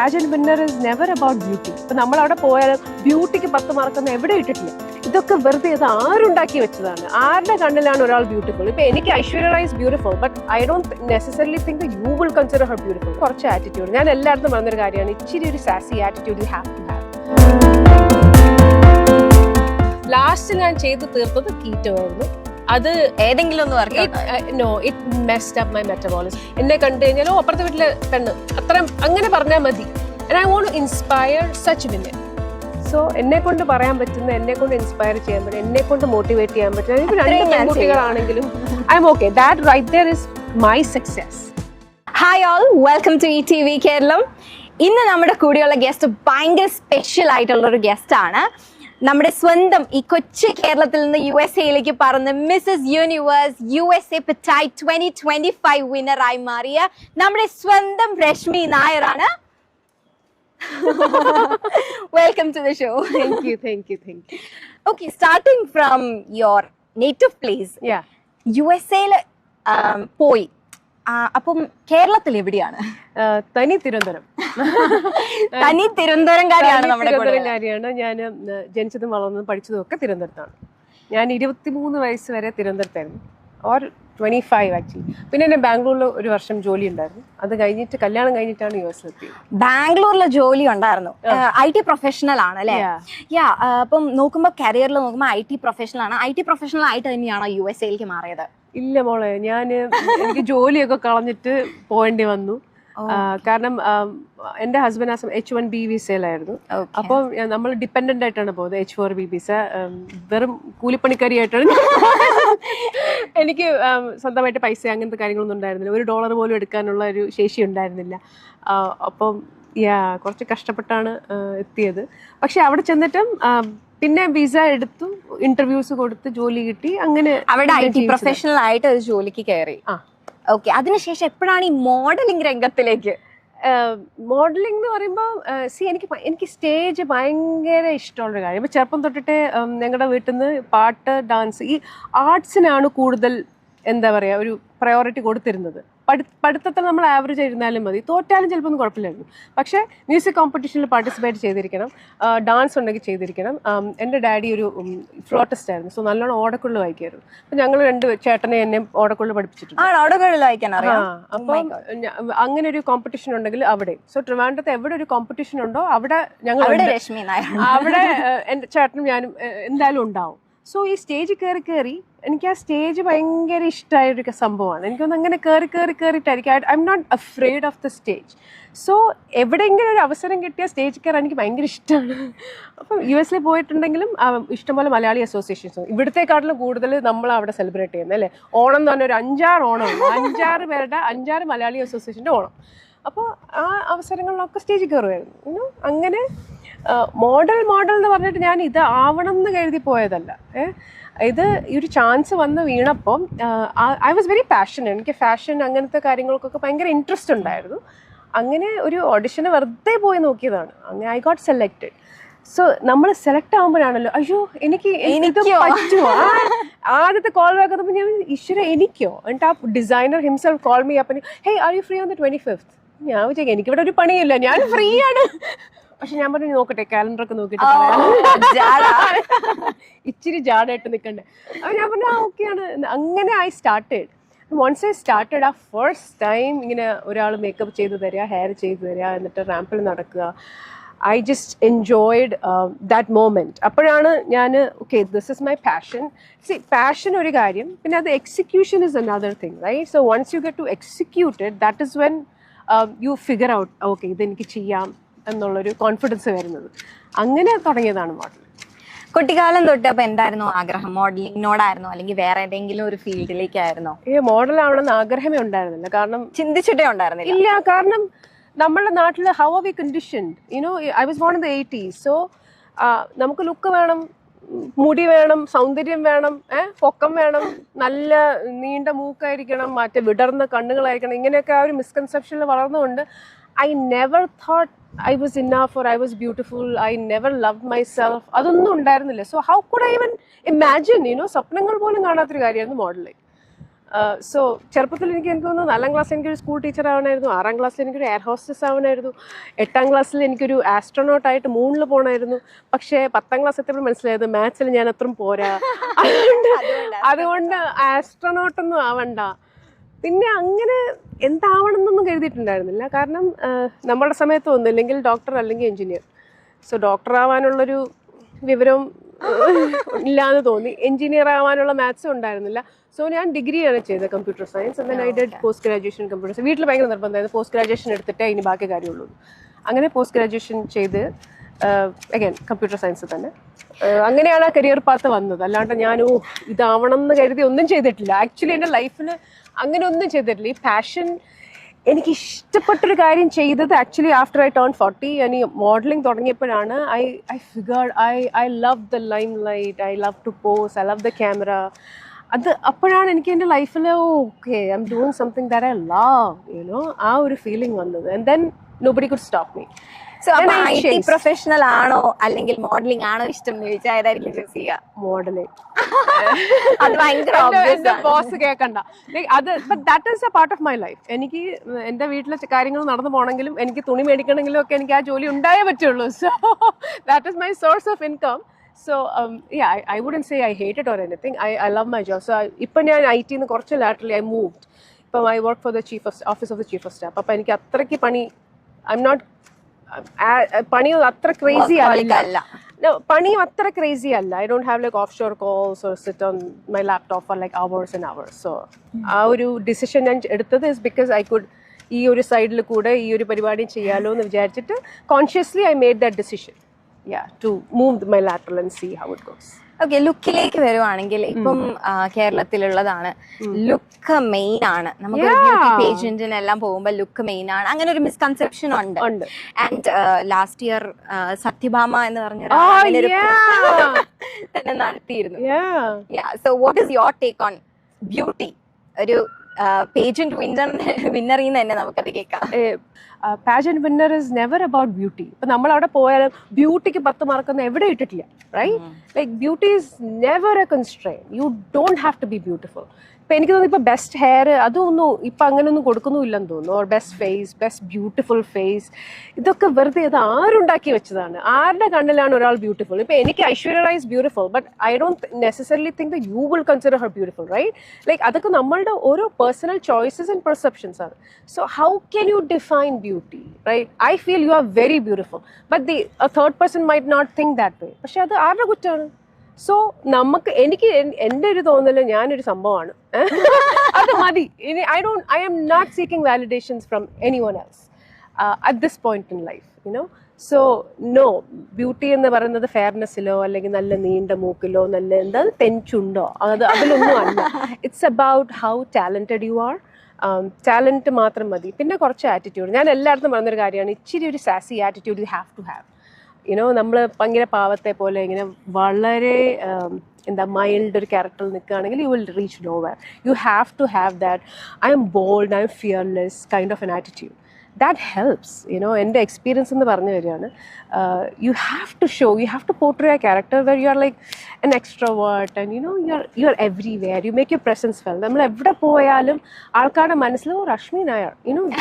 Pageant winner is never about beauty. ഇപ്പൊ നമ്മൾ അവിടെ പോയാൽ ബ്യൂട്ടിക്ക് 10 മാർക്കൊന്നും എവിടെ ഇട്ടിട്ടില്ല. ഇതൊക്കെ വെറുതെ ഇത് ആരുണ്ടാക്കി വെച്ചതാണ്. ആരുടെ കണ്ണിലാണ് ഒരാൾ ബ്യൂട്ടിഫുൾ? ഇപ്പൊ എനിക്ക് Aishwarya Rai is beautiful, but I don't necessarily think you will consider her beautiful. കുറച്ച് ആറ്റിറ്റ്യൂഡ്, ഞാൻ എല്ലായിടത്തും പറഞ്ഞൊരു കാര്യമാണ്, ഇച്ചിരി ഒരു sassy attitude you have to have. Last ഞാൻ ചെയ്ത് തീർത്തത് കീറ്റോ ആയിരുന്നു. അത് ഏതെങ്കിലും ഒന്ന് no it messed up my metabolism. എന്നെ കണ്ടു കഴിഞ്ഞാലോ അപ്പുറത്തെ വീട്ടിലെ പെണ്ണ് അത്ര അങ്ങനെ പറഞ്ഞാൽ മതി. And I want to inspire such women. So എന്നെ കൊണ്ട് പറയാൻ പറ്റുന്ന, എന്നെ കൊണ്ട് ഇൻസ്പയർ ചെയ്യാൻ പറ്റും, എന്നെ കൊണ്ട് മോട്ടിവേറ്റ് ചെയ്യാൻ പറ്റും. ഇപ്പൊ 2 പെൺകുട്ടികളാണെങ്കിലും I am okay. That right there is my success. Hi all, welcome to ETV Keralam. ഇന്ന് നമ്മുടെ കൂടെയുള്ള ഗസ്റ്റ് ഭയങ്കര സ്പെഷ്യൽ ആയിട്ടുള്ള ഒരു ഗസ്റ്റ് ആണ്. നമ്മുടെ സ്വന്തം ഈ കൊച്ചു കേരളത്തിൽ നിന്ന് USA പറന്ന് മിസ്സസ് യൂണിവേഴ്സ് USA Petite 2025 വിന്നറായി മാറിയ നമ്മുടെ സ്വന്തം രശ്മി നായരാണ്. Welcome to the show. Thank you. Okay, starting from your native place. Yeah. USA പോയി. അപ്പം കേരളത്തിൽ എവിടെയാണ്? തനി തിരുവനന്തപുരം. തനി തിരുവനന്തപുരംകാരിയാണ് നമ്മുടെ കാര്യമാണ്. ഞാൻ ജനിച്ചതും വളർന്നതും പഠിച്ചതും ഒക്കെ തിരുവനന്തപുരത്താണ്. ഞാൻ 23 വയസ്സ് വരെ തിരുവനന്തപുരത്തായിരുന്നു, ഓർ 25 ആക്ച്വലി. പിന്നെ എന്നെ ബാംഗ്ലൂരിൽ 1 വർഷം ജോലി ഉണ്ടായിരുന്നു. അത് കഴിഞ്ഞിട്ട് കല്യാണം കഴിഞ്ഞിട്ടാണ് US എത്തിയത്. ബാംഗ്ലൂരിലെ ജോലി ഉണ്ടായിരുന്നു. IT പ്രൊഫഷണൽ ആണ് അല്ലേ? അപ്പം നോക്കുമ്പോൾ കരിയറിൽ നോക്കുമ്പോൾ IT പ്രൊഫഷണൽ ആണ്. IT പ്രൊഫഷണൽ ആയിട്ട് തന്നെയാണോ USA മാറിയത്? ഇല്ല മോളെ, എനിക്ക് ജോലിയൊക്കെ കളഞ്ഞിട്ട് പോകേണ്ടി വന്നു. കാരണം എന്റെ ഹസ്ബൻഡ് H1B വിസയിലായിരുന്നു. അപ്പം നമ്മൾ ഡിപ്പെൻഡന്റ് ആയിട്ടാണ് പോകുന്നത്. H4B visa. വെറും കൂലിപ്പണിക്കാരിയായിട്ടാണ്. എനിക്ക് സ്വന്തമായിട്ട് പൈസ അങ്ങനത്തെ കാര്യങ്ങളൊന്നും ഉണ്ടായിരുന്നില്ല. $1 പോലും എടുക്കാനുള്ള ഒരു ശേഷി ഉണ്ടായിരുന്നില്ല. അപ്പം കുറച്ച് കഷ്ടപ്പെട്ടാണ് എത്തിയത്. പക്ഷെ അവിടെ ചെന്നിട്ടും പിന്നെ വിസ എടുത്തു, ഇന്റർവ്യൂസ് കൊടുത്ത് ജോലി കിട്ടി. അങ്ങനെ അവിടെ IT പ്രൊഫഷണൽ ആയിട്ട് ഒരു ജോലിക്ക് കയറി. ഓക്കെ, അതിനുശേഷം എപ്പോഴാണ് ഈ മോഡലിംഗ് രംഗത്തിലേക്ക്? മോഡലിംഗ് എന്ന് പറയുമ്പോൾ എനിക്ക് സ്റ്റേജ് ഭയങ്കര ഇഷ്ടമുള്ളൊരു കാര്യം. ഇപ്പം ചെറുപ്പം തൊട്ടിട്ട് ഞങ്ങളുടെ വീട്ടിൽ നിന്ന് പാട്ട്, ഡാൻസ്, ഈ ആർട്സിനാണ് കൂടുതൽ എന്താ പറയുക ഒരു പ്രയോറിറ്റി കൊടുത്തിരുന്നത്. പഠിത്തത്തിൽ നമ്മൾ ആവറേജ് ആയിരുന്നാലും മതി, തോറ്റാലും ചിലപ്പോൾ ഒന്നും കുഴപ്പമില്ലായിരുന്നു. പക്ഷേ മ്യൂസിക് കോമ്പറ്റീഷനിൽ പാർട്ടിസിപ്പേറ്റ് ചെയ്തിരിക്കണം, ഡാൻസ് ഉണ്ടെങ്കിൽ ചെയ്തിരിക്കണം. എൻ്റെ ഡാഡി ഒരു ഫ്ലോട്ടിസ്റ്റ് ആയിരുന്നു. സോ നല്ലോണം ഓടക്കുള്ളിൽ വായിക്കായിരുന്നു. അപ്പം ഞങ്ങൾ 2 ചേട്ടനെ എന്നെ ഓടക്കുള്ളിൽ പഠിപ്പിച്ചിട്ടുണ്ട്. അപ്പം അങ്ങനെ ഒരു കോമ്പറ്റീഷൻ ഉണ്ടെങ്കിൽ അവിടെ. സോ ട്രിവാൻഡ്രത്ത് എവിടെ ഒരു കോമ്പറ്റീഷൻ ഉണ്ടോ അവിടെ ഞങ്ങൾ അവിടെ എൻ്റെ ചേട്ടനും ഞാനും എന്തായാലും ഉണ്ടാവും. സോ ഈ സ്റ്റേജ് കയറി എനിക്ക് ആ സ്റ്റേജ് ഭയങ്കര ഇഷ്ടമായൊരു സംഭവമാണ്. എനിക്കൊന്ന് അങ്ങനെ കയറിയിട്ടായിരിക്കും. I am not afraid of the stage. So എവിടെയെങ്കിലും ഒരു അവസരം കിട്ടിയ സ്റ്റേജ് കയറാൻ എനിക്ക് ഭയങ്കര ഇഷ്ടമാണ്. അപ്പം US പോയിട്ടുണ്ടെങ്കിലും ഇഷ്ടംപോലെ മലയാളി അസോസിയേഷൻസ്, ഇവിടത്തെക്കാട്ടിലും കൂടുതൽ നമ്മൾ അവിടെ സെലിബ്രേറ്റ് ചെയ്യുന്നത് അല്ലേ. ഓണം എന്ന് പറഞ്ഞാൽ ഒരു 5-6 ഓണം, 5-6 പേരുടെ 5-6 മലയാളി അസോസിയേഷൻ്റെ ഓണം. അപ്പോൾ ആ അവസരങ്ങളിലൊക്കെ സ്റ്റേജിൽ കയറുമായിരുന്നു. അങ്ങനെ മോഡൽ എന്ന് പറഞ്ഞിട്ട് ഞാൻ ഇത് ആവണം എന്ന് കരുതി പോയതല്ല. ഇത് ഈ ഒരു ചാൻസ് വന്ന് വീണപ്പം ഐ വാസ് വെരി പാഷനേറ്റ്. എനിക്ക് ഫാഷൻ അങ്ങനത്തെ കാര്യങ്ങൾക്കൊക്കെ ഭയങ്കര ഇൻട്രസ്റ്റ് ഉണ്ടായിരുന്നു. അങ്ങനെ ഒരു ഓഡിഷന് വെറുതെ പോയി നോക്കിയതാണ്. അങ്ങനെ ഐ ഗോട്ട് സെലക്റ്റഡ്. സോ നമ്മൾ സെലക്ട് ആകുമ്പോഴാണല്ലോ അയ്യോ എനിക്ക് പറ്റുമോ. ആദ്യത്തെ കോൾ ബാക്ക് ഞാൻ ഈശ്വര എനിക്കോ. എന്നിട്ട് ആ designer himself call me up, hey are you free on the 25th? ഞാൻ വിചാരിക്കും എനിക്കിവിടെ ഒരു പണിയില്ല, ഞാൻ ഫ്രീ ആണ്. പക്ഷെ ഞാൻ പറഞ്ഞു നോക്കട്ടെ, കാലണ്ടറൊക്കെ നോക്കിയിട്ട് ഇച്ചിരി ജാടായിട്ട് നിൽക്കണ്ടേ. അപ്പോൾ ഞാൻ പറഞ്ഞു ഓക്കെയാണ്. അങ്ങനെ I started. Once I started, ആ ഫസ്റ്റ് ടൈം ഇങ്ങനെ ഒരാൾ മേക്കപ്പ് ചെയ്ത് തരിക, ഹെയർ ചെയ്ത് തരിക, എന്നിട്ട് റാമ്പിൽ നടക്കുക. I just enjoyed that moment. അപ്പോഴാണ് ഞാൻ okay this is my passion. Passion ഒരു കാര്യം, പിന്നെ അത് execution is another thing, right? So once you get to execute it, that is when you figure out okay ഇതെനിക്ക് ചെയ്യാം എന്നുള്ളൊരു കോൺഫിഡൻസ് വരുന്നത്. അങ്ങനെ തുടങ്ങിയതാണ് മോഡലിംഗ്. കുട്ടിക്കാലം തൊട്ട് അപ്പൊ എന്തായിരുന്നു ആഗ്രഹം? മോഡലിങ്ങിനോടായിരുന്നോ അല്ലെങ്കിൽ വേറെ ഏതെങ്കിലും ഒരു ഫീൽഡിലേക്കായിരുന്നോ? മോഡൽ ആവണമെന്ന് ആഗ്രഹമേ ഉണ്ടായിരുന്നില്ല. കാരണം ചിന്തിച്ചിട്ടേ ഉണ്ടായിരുന്നില്ല. ഇല്ല, കാരണം നമ്മുടെ നാട്ടിൽ how are we conditioned, you know I was born in the 80s. So നമുക്ക് ലുക്ക് വേണം, മുടി വേണം, സൗന്ദര്യം വേണം, പൊക്കം വേണം, നല്ല നീണ്ട മൂക്കായിരിക്കണം, മറ്റേ വിടർന്ന കണ്ണുകളായിരിക്കണം. ഇങ്ങനെയൊക്കെ ആ ഒരു മിസ്കൺസെപ്ഷനിൽ വളർന്നുകൊണ്ട് I never thought I was enough or I was beautiful. I never loved myself. അതൊന്നും ഉണ്ടായിരുന്നില്ല. So how could I even imagine, സ്വപ്നങ്ങൾ പോലും കാണാത്തൊരു കാര്യമായിരുന്നു മോഡലിംഗ്. സോ ചെറുപ്പത്തിൽ എനിക്ക് തോന്നുന്നു 4ാം ക്ലാസ്സിൽ എനിക്കൊരു സ്കൂൾ ടീച്ചർ ആവണമായിരുന്നു, 6ാം ക്ലാസ്സിൽ എനിക്കൊരു എയർ ഹോസ്റ്റസ് ആവണമായിരുന്നു, 8ാം ക്ലാസ്സിൽ എനിക്കൊരു ആസ്ട്രോനോട്ടായിട്ട് മൂണിൽ പോകണമായിരുന്നു. പക്ഷേ 10ാം ക്ലാസ് എത്തിയപ്പോൾ മനസ്സിലായത് മാത്സിൽ ഞാൻ അത്രയും പോരാ, അതുകൊണ്ട് ആസ്ട്രോനോട്ടൊന്നും ആവണ്ട. പിന്നെ അങ്ങനെ എന്താവണമെന്നൊന്നും കരുതിയിട്ടുണ്ടായിരുന്നില്ല. കാരണം നമ്മുടെ സമയത്ത് ഒന്നുമില്ലെങ്കിൽ ഡോക്ടർ അല്ലെങ്കിൽ എഞ്ചിനീയർ. സോ ഡോക്ടർ ആവാനുള്ളൊരു വിവരം ഇല്ലാന്ന് തോന്നി. എഞ്ചിനീയർ ആവാനുള്ള മാത്സും ഉണ്ടായിരുന്നില്ല. സോ ഞാൻ ഡിഗ്രിയാണ് ചെയ്തത്, computer science. And then I did post graduation computer science. വീട്ടിൽ ഭയങ്കര നിർബന്ധമായിരുന്നു പോസ്റ്റ് ഗ്രാജുവേഷൻ എടുത്തിട്ടേ ഇനി ബാക്കി കാര്യമുള്ളൂ. അങ്ങനെ പോസ്റ്റ് ഗ്രാജുവേഷൻ ചെയ്ത് അഗൈൻ കമ്പ്യൂട്ടർ സയൻസ് തന്നെ. അങ്ങനെയാണ് ആ കരിയർ പാത്ത് വന്നത്. അല്ലാണ്ട് ഞാൻ ഇതാവണം എന്ന് കരുതി ഒന്നും ചെയ്തിട്ടില്ല. ആക്ച്വലി എൻ്റെ ലൈഫിൽ അങ്ങനെ ഒന്നും ചെയ്തിട്ടില്ല. ഈ പാഷൻ, എനിക്ക് ഇഷ്ടപ്പെട്ടൊരു കാര്യം ചെയ്തത് ആക്ച്വലി ആഫ്റ്റർ ഐ ടേൺ 40 ഞാൻ ഈ മോഡലിംഗ് തുടങ്ങിയപ്പോഴാണ്. I figured I love the limelight, I love to pose, I love the camera. അത് അപ്പോഴാണ് എനിക്ക് എൻ്റെ ലൈഫിൽ okay I am doing something that I love, you know, ആ ഒരു ഫീലിംഗ് വന്നത്. And then nobody could stop me. So IT professional ആണോ അല്ലെങ്കിൽ മോഡലിംഗ് ആണോ ഇഷ്ടം എന്ന് ചോദിച്ചാൽ ഏതായിരിക്കും ചൂസ് ചെയ്യുക? മോഡലിംഗ്. അത് ഭയങ്കര ബോസ് കേൾക്കണ്ട. അത് that is A part of my life. എനിക്ക് എൻ്റെ വീട്ടിലെ കാര്യങ്ങൾ നടന്നു പോകണമെങ്കിലും എനിക്ക് തുണി മേടിക്കണമെങ്കിലും ഒക്കെ എനിക്ക് ആ ജോലി ഉണ്ടായേ പറ്റുള്ളൂ. So that is my source of income. So yeah, I wouldn't say I hate it or anything. I love my job. So ഇപ്പം ഞാൻ IT ന്ന് കുറച്ച് ലാറ്ററലി I moved. ഇപ്പം I work for the office of the chief of staff. അപ്പം എനിക്ക് അത്രയ്ക്ക് പണി, I'm not പണി അത്ര ക്രേസി അല്ല. പണിയും അത്ര ക്രേസി അല്ല. I don't have like offshore calls or sit on my laptop for like hours and hours. So ആ ഒരു ഡിസിഷൻ ഞാൻ എടുത്തത് is because I could ഈ ഒരു സൈഡിൽ കൂടെ ഈ ഒരു പരിപാടി ചെയ്യാലോ എന്ന് വിചാരിച്ചിട്ട് consciously I made that decision. Yeah, to move my lateral and see how it goes. Okay, ലുക്കിലേക്ക് വരുവാണെങ്കിൽ ഇപ്പം കേരളത്തിലുള്ളതാണ് ലുക്ക് മെയിൻ ആണ്. നമുക്ക് ബ്യൂട്ടി പേജന്റിനെല്ലാം പോകുമ്പോൾ ലുക്ക് മെയിൻ ആണ്, അങ്ങനെ ഒരു മിസ്കൺസെപ്ഷൻ ഉണ്ട്. ആൻഡ് ലാസ്റ്റ് ഇയർ സത്യഭാമ എന്ന് പറഞ്ഞ തന്നെ നടത്തിയിരുന്നു. So what is your take on beauty? ഒരു പേജന്റ് വിന്നറിൽ നിന്ന് തന്നെ നമുക്കത് കേൾക്കാം. Pageant winner is never about beauty. ഇപ്പൊ നമ്മൾ അവിടെ പോയാലും ബ്യൂട്ടിക്ക് 10 മാർക്കൊന്നും എവിടെ ഇട്ടിട്ടില്ല, right? Like beauty is never a constraint. You don't have to be beautiful. ഇപ്പൊ എനിക്ക് തോന്നുന്നു ഇപ്പൊ ബെസ്റ്റ് ഹെയർ അതൊന്നും ഇപ്പൊ അങ്ങനെയൊന്നും കൊടുക്കുന്നുമില്ലെന്ന് തോന്നുന്നു. Or best face, best beautiful face, ഇതൊക്കെ വെറുതെ ഇത് ആരുണ്ടാക്കി വെച്ചതാണ്. ആരുടെ കണ്ണിലാണ് ഒരാൾ ബ്യൂട്ടിഫുൾ? ഇപ്പൊ എനിക്ക് Aishwarya Rai is beautiful, but I don't necessarily think that you will consider her beautiful, right? Like അതൊക്കെ നമ്മളുടെ ഓരോ പേഴ്സണൽ ചോയ്സസ് ആൻഡ് പെർസെപ്ഷൻസ് ആണ്. So how can you define beauty, right? I feel you are very beautiful, but a third person might not think that way. പക്ഷെ അത് ആരുടെ കുറ്റമാണ്? So നമുക്ക് എൻ്റെ ഒരു തോന്നല് ഞാനൊരു സംഭവമാണ്, അത് മതി. I am not seeking validations from anyone else at this point in life, you know. So no, beauty എന്ന് പറയുന്നത് ഫെയർനെസ്സിലോ അല്ലെങ്കിൽ നല്ല നീണ്ട മൂക്കിലോ നല്ല എന്താ തെഞ്ചുണ്ടോ അതിലൊന്നും അല്ല. It's about how talented you are. Talent മാത്രം മതി. പിന്നെ കുറച്ച് ആറ്റിറ്റ്യൂഡ്. ഞാൻ എല്ലായിടത്തും പറഞ്ഞൊരു കാര്യമാണ്, ഇച്ചിരി ഒരു sassy attitude you have to have. You know, നമ്മൾ ഭയങ്കര പാവത്തെ പോലെ ഇങ്ങനെ വളരെ എന്താ മൈൽഡ് ഒരു ക്യാരക്ടറിൽ നിൽക്കുകയാണെങ്കിൽ you will reach nowhere. You have to have that I am bold, I am fearless kind of an attitude. That helps. You know, എൻ്റെ എക്സ്പീരിയൻസ് എന്ന് പറഞ്ഞു വരികയാണ്. You have to show, you have to portray a character where you are like an extrovert and you are everywhere. You make your presence felt. നമ്മൾ എവിടെ പോയാലും ആൾക്കാരുടെ മനസ്സിൽ Rashmi Nair,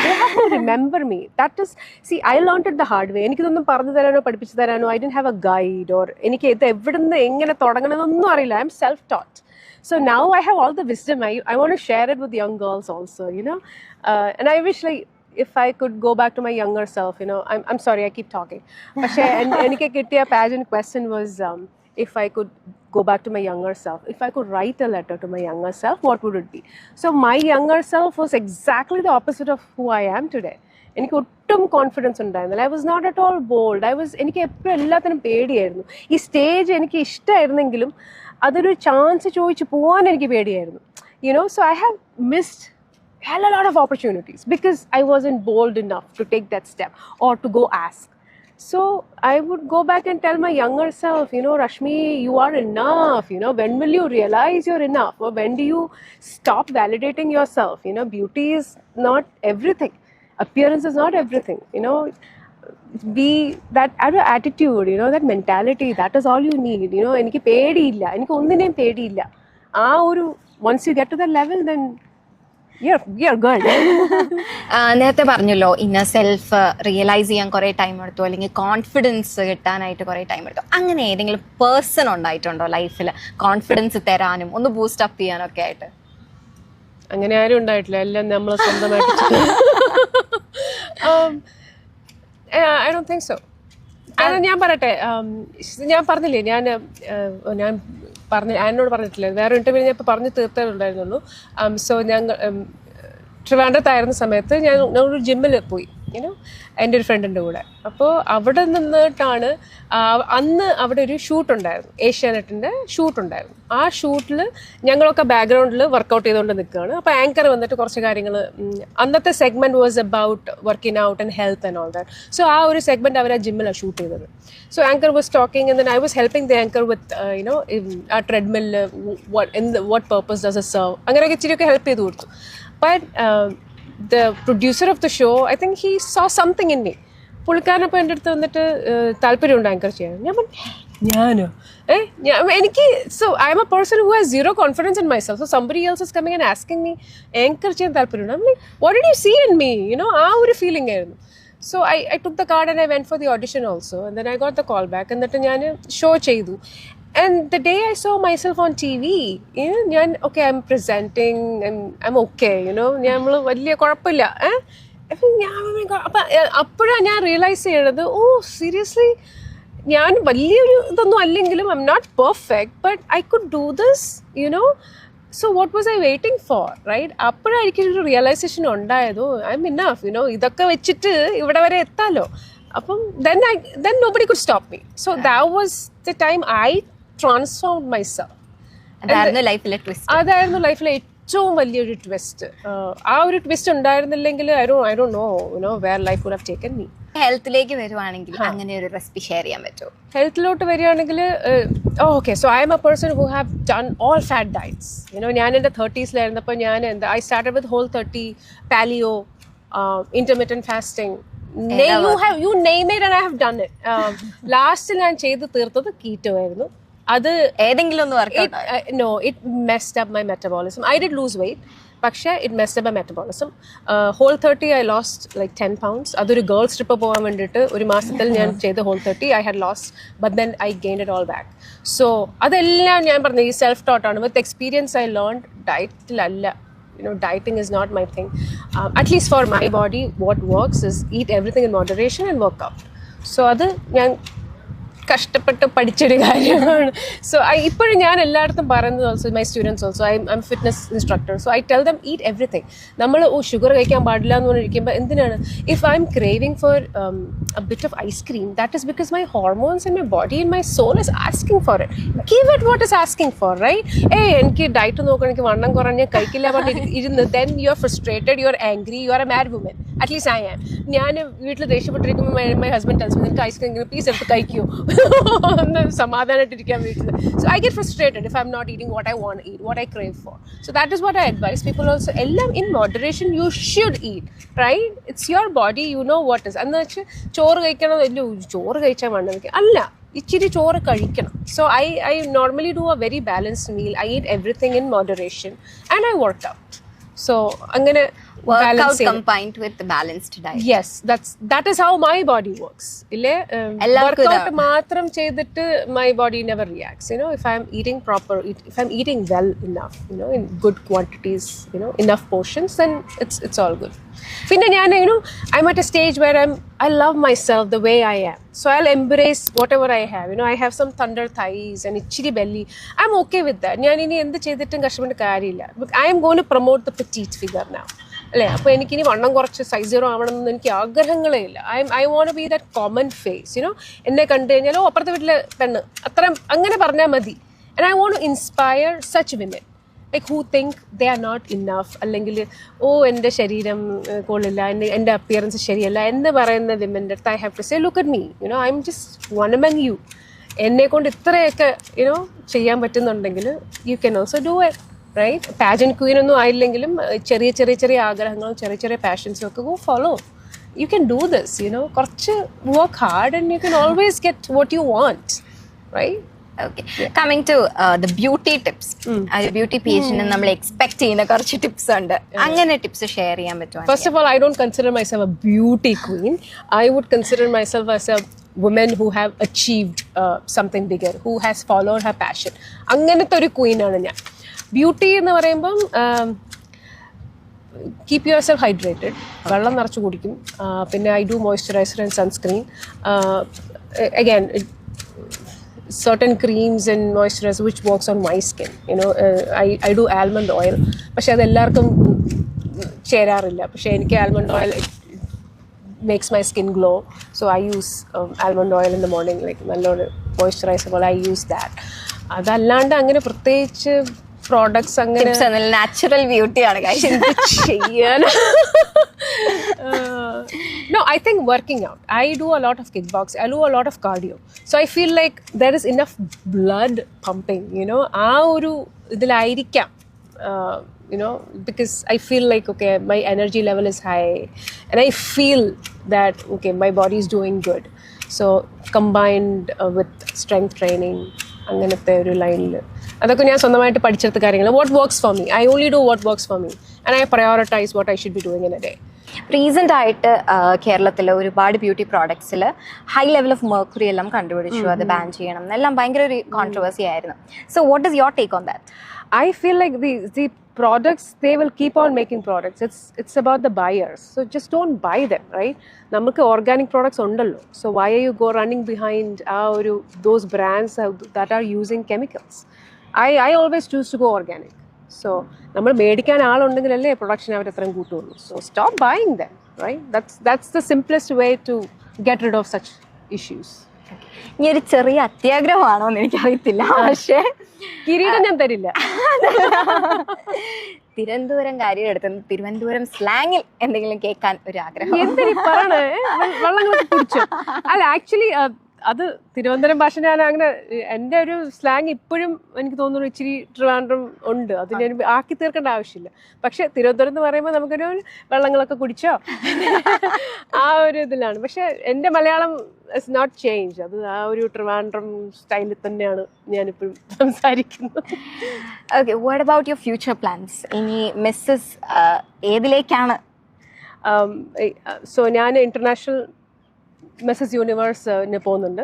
they have to remember me. That is I learned it the hard way. എനിക്കിതൊന്നും പറഞ്ഞു തരാനോ പഠിപ്പിച്ചു തരാനോ I didn't have a guide, or എനിക്ക് ഇത് എവിടുന്ന് എങ്ങനെ തുടങ്ങണമെന്നൊന്നും അറിയില്ല. I am self taught. So now I have all the wisdom. I want to share it with young girls also, and I wish like if I could go back to my younger self, I'm sorry I keep talking. പക്ഷേ എനിക്ക് കിട്ടിയ pageant question was if I could go back to my younger self, if I could write a letter to my younger self, what would it be? So my younger self was exactly the opposite of who I am today. എനിക്ക് ഒട്ടും confidence ഉണ്ടായിരുന്നില്ല. I was not at all bold. എനിക്ക് എപ്പോഴും എല്ലാത്തിനും പേടിയായിരുന്നു. ഈ stage എനിക്ക് ഇഷ്ടമായിരുന്നെങ്കിലും അതൊരു ചാൻസ് ചോദിച്ച് പോകാൻ എനിക്ക് പേടിയായിരുന്നു. So I have missed hell a lot of opportunities because I wasn't bold enough to take that step or to go ask. So I would go back and tell my younger self, Rashmi, you are enough. When will you realize you're enough? Or when do you stop validating yourself? Beauty is not everything. Appearance is not everything. Be that attitude, that mentality, that is all you need. എനിക്ക് പേടിയില്ല, എനിക്ക് ഒന്നിനെയും പേടിയില്ല. ആ ഒരു once you get to that level, then you're good. നേരത്തെ പറഞ്ഞല്ലോ ഇന്ന സെൽഫ് റിയലൈസ് ചെയ്യാൻ കുറേ ടൈം എടുത്തു, അല്ലെങ്കിൽ കോൺഫിഡൻസ് കിട്ടാനായിട്ട് കുറേ ടൈം എടുത്തു. അങ്ങനെ ഏതെങ്കിലും പേഴ്സൺ ഉണ്ടായിട്ടുണ്ടോ ലൈഫിൽ കോൺഫിഡൻസ് തരാനും ഒന്ന് ബൂസ്റ്റ് അപ്പ് ചെയ്യാനൊക്കെ ആയിട്ട്? അങ്ങനെ ആരും ഉണ്ടായിട്ടില്ല, എല്ലാം നമ്മൾ സ്വന്തമായിട്ട്. I don't think so. കാരണം ഞാൻ പറയട്ടെ, ഞാൻ പറഞ്ഞില്ലേ, ഞാൻ എന്നോട് പറഞ്ഞിട്ടില്ല, വേറെ ഇന്റർവ്യൂ ഞാൻ ഇപ്പോൾ പറഞ്ഞു തീർത്തേ സോ ഞങ്ങൾ ട്രിവാൻഡ്രത്തായിരുന്ന സമയത്ത് ഞങ്ങളൊരു ജിമ്മിൽ പോയി, എൻ്റെ ഒരു ഫ്രണ്ടിൻ്റെ കൂടെ. അപ്പോൾ അവിടെ നിന്നിട്ടാണ് അന്ന് അവിടെ ഒരു ഷൂട്ട് ഉണ്ടായിരുന്നു, ഏഷ്യാനെറ്റിൻ്റെ ഷൂട്ട് ഉണ്ടായിരുന്നു. ആ ഷൂട്ടിൽ ഞങ്ങളൊക്കെ ബാക്ക്ഗ്രൗണ്ടിൽ വർക്കൗട്ട് ചെയ്തുകൊണ്ട് നിൽക്കുകയാണ്. അപ്പോൾ ആങ്കർ വന്നിട്ട് കുറച്ച് കാര്യങ്ങൾ, അന്നത്തെ segment was about working out and health and all that. So ആ ഒരു സെഗ്മെൻറ്റ് അവർ ആ ജിമ്മിലാണ് ഷൂട്ട് ചെയ്തത്. So anchor was talking and then I was helping the anchor with ആ treadmill what purpose does it serve, അങ്ങനെയൊക്കെ ഇച്ചിരിയൊക്കെ help ചെയ്ത് കൊടുത്തു. But the producer of the show, I think he saw something in me. പുള്ളിക്കാരനപ്പോൾ എൻ്റെ അടുത്ത് വന്നിട്ട് താല്പര്യമുണ്ട് anchor ചെയ്യാൻ. ഞാനോ എനിക്ക്, so I M a person who has zero confidence in myself. So somebody else is coming and asking me anchor ചെയ്യാൻ താല്പര്യമുണ്ട്. I'm like what did you see in me, ആ ഒരു ഫീലിംഗ് ആയിരുന്നു. So I took the card and I went for the audition also, and then I got the call back. എന്നിട്ട് ഞാൻ show ചെയ്തു. And the day I saw myself on TV, okay, I'm presenting and I'm okay, നമ്മൾ വലിയ കുഴപ്പമില്ല. അപ്പോഴാണ് ഞാൻ realise ചെയ്യണത്, ഓ seriously ഞാൻ വലിയൊരു ഇതൊന്നും അല്ലെങ്കിലും I am not perfect, but I could do this, so what was I waiting for, right? അപ്പോഴായിരിക്കും ഒരു റിയലൈസേഷൻ ഉണ്ടായതോ ഐ എം ഇനഫ്, ഇതൊക്കെ വെച്ചിട്ട് ഇവിടെ വരെ എത്താലോ. അപ്പം then nobody could stop me. So that was the time I transformed myself. അതായിരുന്നു ലൈഫിലെ ട്വിസ്റ്റ്. അതായിരുന്നു ലൈഫിലെ ഏറ്റവും വലിയൊരു ട്വിസ്റ്റ്. ആ ഒരു ട്വിസ്റ്റ് ഉണ്ടായിരുന്നില്ലെങ്കിൽ I don't know where life would have taken me. ഹെൽത്തിലേക്ക് വരുവാണെങ്കിൽ അങ്ങനെ ഒരു റെസിപ്പി ഷെയർ ചെയ്യാൻ പറ്റുമോ? ഹെൽത്തിലോട്ട് വരികയാണെങ്കിൽ okay, so I M a person who have done all fat diets. ഞാൻ എൻ്റെ 30s I started with whole 30, paleo, intermittent fasting, you name it and I have done it. Last ഞാൻ ചെയ്ത് തീർത്തത് keto ആയിരുന്നു. അത് ഏതെങ്കിലും ഒന്ന് workout? No, it messed up my metabolism. I did lose weight, പക്ഷേ it messed up my metabolism. Whole 30 I lost like 10 pounds. അതൊരു girls trip പോകാൻ വേണ്ടിയിട്ട് ഒരു മാസത്തിൽ ഞാൻ ചെയ്ത Whole 30 I had lost, but then I gained it all back. So അതെല്ലാം ഞാൻ പറഞ്ഞു ഈ സെൽഫ് ടോട്ട് ആണ്. വിത്ത് experience I learned ഡയറ്റിലല്ല, dieting is not my thing. At least for my body, what works is eat everything in moderation and work out. So അത് ഞാൻ കഷ്ടപ്പെട്ട് പഠിച്ചൊരു കാര്യമാണ്. സോ ഇപ്പോഴും ഞാൻ എല്ലായിടത്തും പറയുന്നത് also my students also, I M fitness instructor. So I tell them eat everything. നമ്മൾ ഷുഗർ കഴിക്കാൻ പാടില്ല എന്ന് പറഞ്ഞിരിക്കുമ്പോൾ എന്തിനാണ്? If I M craving four a bit of ice cream, that is because my hormones and my body and my soul is asking for it. Give it what is asking for, right? എനിക്ക് diet നോക്കണം, എനിക്ക് വണ്ണം കുറഞ്ഞ കഴിക്കില്ല പറഞ്ഞ് ഇരുന്ന് then you are frustrated, you are angry, you are a mad woman. At least I am. ഞാൻ വീട്ടിൽ ദേഷ്യപ്പെട്ടിരിക്കുമ്പോൾ my husband tells me എനിക്ക് ഐസ്ക്രീം പ്ലീസ് എടുത്ത് കഴിക്കുമോ, ഒന്ന് സമാധാനമായിട്ടിരിക്കാൻ വീട്ടിൽ. So I get frustrated if I'm not eating what I want to eat, what I crave for. So that is what I advise people also. എല്ലാം in moderation you should eat, right? It's your body, you know what is. എന്ന് വെച്ച് ചോറ് കഴിക്കണം, വലിയ ചോറ് കഴിച്ചാൽ വണ്ണം വെക്കുക അല്ല, ഇച്ചിരി ചോറ് കഴിക്കണം. So I normally do A very balanced meal. I eat everything in moderation and I work out. So അങ്ങനെ workout combined with the balanced diet. Yes, that is how my body works. ille workout matram cheyidittu my body never reacts. If I am eating proper, if I am eating well enough, in good quantities, enough portions, then it's all good. Pinne njan I'm at a stage where I love myself the way I am, so I'll embrace whatever I have. I have some thunder thighs and ichiri belly. I'm okay with that. Njan ini endu cheyidittum kashmand kaariyilla. I am going to promote the petite figure now. അല്ലേ? അപ്പോൾ എനിക്കിനി വണ്ണം കുറച്ച് size 0 ആവണമെന്ന് എനിക്ക് ആഗ്രഹങ്ങളേ ഇല്ല. I won't be that common face. എന്നെ കണ്ടു കഴിഞ്ഞാൽ അപ്പുറത്തെ വീട്ടിലെ പെണ്ണ് അത്ര അങ്ങനെ പറഞ്ഞാൽ മതി. And I want to inspire such women like who think they are not enough, അല്ലെങ്കിൽ എൻ്റെ ശരീരം കൊള്ളില്ല, എൻ്റെ അപ്പിയറൻസ് ശരിയല്ല എന്ന് പറയുന്ന വിമൻ്റെ അടുത്ത് I have to say look at me, I am just one among you. എന്നെ കൊണ്ട് ഇത്രയൊക്കെ ചെയ്യാൻ പറ്റുന്നുണ്ടെങ്കിൽ you can also do it, right? Pageant queen ഒന്നും ആയില്ലെങ്കിലും ചെറിയ ആഗ്രഹങ്ങളും ചെറിയ പാഷൻസും ഒക്കെ go follow. You can do this, കുറച്ച് work hard and you can always get what you want, right? Okay. Coming to the beauty tips. Beauty പേജിന് നമ്മൾ എക്സ്പെക്ട് ചെയ്യുന്ന കുറച്ച് ടിപ്സ് ഉണ്ട്. അങ്ങനെ ടിപ്സ് ഷെയർ ചെയ്യാൻ പറ്റുമോ? First of all, I don't consider myself a beauty queen. I would consider myself as a woman who have achieved something bigger, who has followed her passion. അങ്ങനത്തെ ഒരു queen ആണ് ഞാൻ. Beauty എന്ന് പറയുമ്പം keep yourself hydrated. വെള്ളം നിറച്ച് കുടിക്കും. പിന്നെ I do moisturizer and sunscreen. Again, certain creams and moisturizer which works on my skin, you know. I do almond oil, പക്ഷെ അത് എല്ലാവർക്കും ചേരാറില്ല. പക്ഷെ എനിക്ക് almond oil makes my skin glow, so I use almond oil in the morning, like നല്ലൊരു moisturizer പോലെ I use that. അതല്ലാണ്ട് അങ്ങനെ പ്രത്യേകിച്ച് പ്രോഡക്ട്സ് അങ്ങനെ നാച്ചുറൽ ബ്യൂട്ടി ആണ് ചെയ്യാൻ. No, I think working out. I do a lot of kickboxing. I do a lot of cardio. So I feel like there is enough blood pumping, you know. ആ ഒരു ഇതിലായിരിക്കാം, you know, because I feel like, okay, my energy level is high and I feel that, okay, my body is doing good. So combined with strength training, അങ്ങനത്തെ ഒരു ലൈനിൽ അതൊക്കെ ഞാൻ സ്വന്തമായിട്ട് പഠിച്ചെടുത്ത കാര്യങ്ങൾ. What works for me, I only do what works for me and I prioritize what I should be doing in a day. Recent ആയിട്ട് കേരളത്തിൽ ഒരുപാട് ബ്യൂട്ടി പ്രോഡക്ട്സിൽ ഹൈ ലെവൽ ഓഫ് മെർക്കുറി എല്ലാം കണ്ടുപിടിച്ചു, അത് ബാൻ ചെയ്യണം എന്നെല്ലാം ഭയങ്കര ഒരു കോൺട്രവേഴ്സി ആയിരുന്നു. So what is your take on that? I feel like the products, they will keep on making products. It's about the buyers. So just don't buy them, right? നമുക്ക് organic products ഉണ്ടല്ലോ. So why are you running behind those brands that are using chemicals? I always choose to go organic. So നമ്മൾ മേടിക്കാൻ ആളുണ്ടെങ്കിലല്ലേ production അവർ എത്രയും കൂട്ടുള്ളൂ. So stop buying them, right? That's the simplest way to get rid of such issues. ഇനി ഒരു ചെറിയ അത്യാഗ്രഹമാണോ എന്ന് എനിക്കറിയത്തില്ല, പക്ഷേ കിരീടം ഞാൻ തരില്ല. തിരുവനന്തപുരം കാര്യം എടുത്ത് തിരുവനന്തപുരം സ്ലാങ്ങിൽ എന്തെങ്കിലും കേൾക്കാൻ ഒരു ആഗ്രഹം. എന്തിനീ പറയണേ, വെള്ളങ്ങളൊക്കെ കുടിച്ചു. അല്ല, ആക്ച്വലി അത് തിരുവനന്തപുരം ഭാഷ ഞാൻ അങ്ങനെ എൻ്റെ ഒരു സ്ലാങ് ഇപ്പോഴും എനിക്ക് തോന്നുന്നു ഇച്ചിരി ട്രിവാൻഡ്രം ഉണ്ട്. അത് ഞാൻ ആക്കി തീർക്കേണ്ട ആവശ്യമില്ല. പക്ഷെ തിരുവനന്തപുരം എന്ന് പറയുമ്പോൾ നമുക്കൊരു വെള്ളങ്ങളൊക്കെ കുടിച്ചോ ആ ഒരു ഇതിലാണ്. പക്ഷെ എൻ്റെ മലയാളം ഇസ് നോട്ട് ചേഞ്ച്. അത് ആ ഒരു ട്രിവാൻഡ്രം സ്റ്റൈലിൽ തന്നെയാണ് ഞാനിപ്പോഴും സംസാരിക്കുന്നത്. Okay, what about your future plans? ഇനി മിസ്സസ് ഏതിലേക്കാണ്? സോ ഞാൻ ഇന്റർനാഷണൽ മിസ്സസ് യൂണിവേഴ്സിന് പോകുന്നുണ്ട്.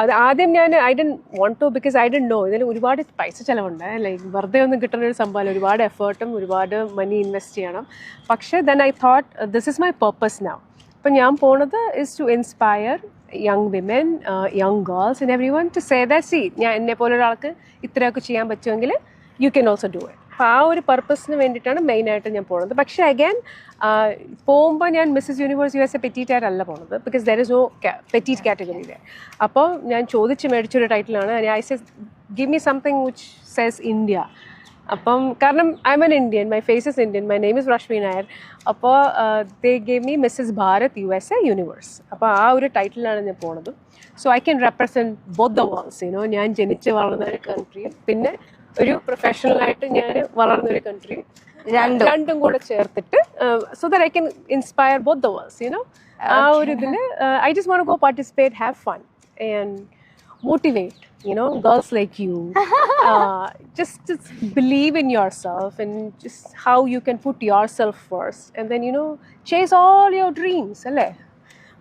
അത് ആദ്യം ഞാൻ I'd want to, because I'd know ഇതിൽ ഒരുപാട് പൈസ ചിലവുണ്ട്. ലൈക്ക് വെറുതെ ഒന്നും കിട്ടുന്ന ഒരു സംഭവം, ഒരുപാട് എഫേർട്ടും ഒരുപാട് മണി ഇൻവെസ്റ്റ് ചെയ്യണം. പക്ഷേ then I thought this is my purpose now. അപ്പം ഞാൻ പോണത് is to inspire young women, young girls and everyone to say that see ഞാൻ എന്നെ പോലെ ഒരാൾക്ക് ഇത്രയൊക്കെ ചെയ്യാൻ പറ്റുമെങ്കിൽ you can also do it. അപ്പോൾ ആ ഒരു പർപ്പസിന് വേണ്ടിയിട്ടാണ് മെയിനായിട്ട് ഞാൻ പോകുന്നത്. പക്ഷേ അഗൈൻ പോകുമ്പോൾ ഞാൻ മിസ്സസ് യൂണിവേഴ്സ് USA പെറ്റീറ്റ് ആയിട്ടല്ല പോകുന്നത്, because there is no petite category there. അപ്പോൾ ഞാൻ ചോദിച്ച് മേടിച്ചൊരു ടൈറ്റിലാണ്. I say give me something which says India. അപ്പം കാരണം I am an Indian, my face is Indian, my name is Rashmi Nair. അപ്പോൾ they gave me Mrs Bharat USA universe. അപ്പോൾ ആ ഒരു ടൈറ്റിലാണ് ഞാൻ പോണത്. So I can represent both the worlds, you know. ഞാൻ ജനിച്ച് വളർന്ന ഒരു കൺട്രിയും പിന്നെ ഒരു പ്രൊഫഷണലായിട്ട് ഞാൻ വളർന്നൊരു കൺട്രിയും രണ്ടും കൂടെ ചേർത്തിട്ട് so that I can inspire both the worlds, you know. ആ ഒരു ഇതിൽ I just want to go participate, have fun and motivate, you know, girls like you. Just believe in yourself and just how you can put yourself first and then, you know, chase all your dreams, അല്ലേ?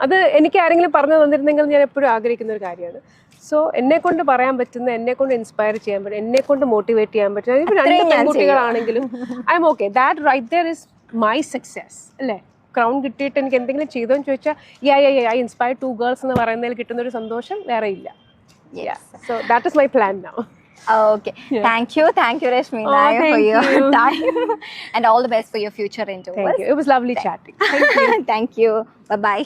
അത് എനിക്ക് ആരെങ്കിലും പറഞ്ഞു തന്നിരുന്നെങ്കിൽ ഞാൻ എപ്പോഴും ആഗ്രഹിക്കുന്ന ഒരു കാര്യമാണ്. സോ എന്നെക്കൊണ്ട് പറയാൻ പറ്റുന്ന, എന്നെക്കൊണ്ട് ഇൻസ്പയർ ചെയ്യാൻ പറ്റും, എന്നെക്കൊണ്ട് മോട്ടിവേറ്റ് ചെയ്യാൻ പറ്റും. ഇപ്പോൾ രണ്ട് പെൺകുട്ടികളാണെങ്കിലും I am okay. That right there is my success, അല്ലേ? ക്രൗൺ കിട്ടിയിട്ട് എനിക്ക് എന്തെങ്കിലും ചെയ്തോന്ന് ചോദിച്ചാൽ ഐ ഇൻസ്പയർ 2 ഗേൾസ് എന്ന് പറയുന്നതിൽ കിട്ടുന്നൊരു സന്തോഷം വേറെ ഇല്ല. Yes. So that is my plan now. Okay. Yeah. Thank you, Rashmi Nair, for your time and all the best for your future endeavors. Thank you. It was lovely chatting. Thank you. Thank you. Bye bye.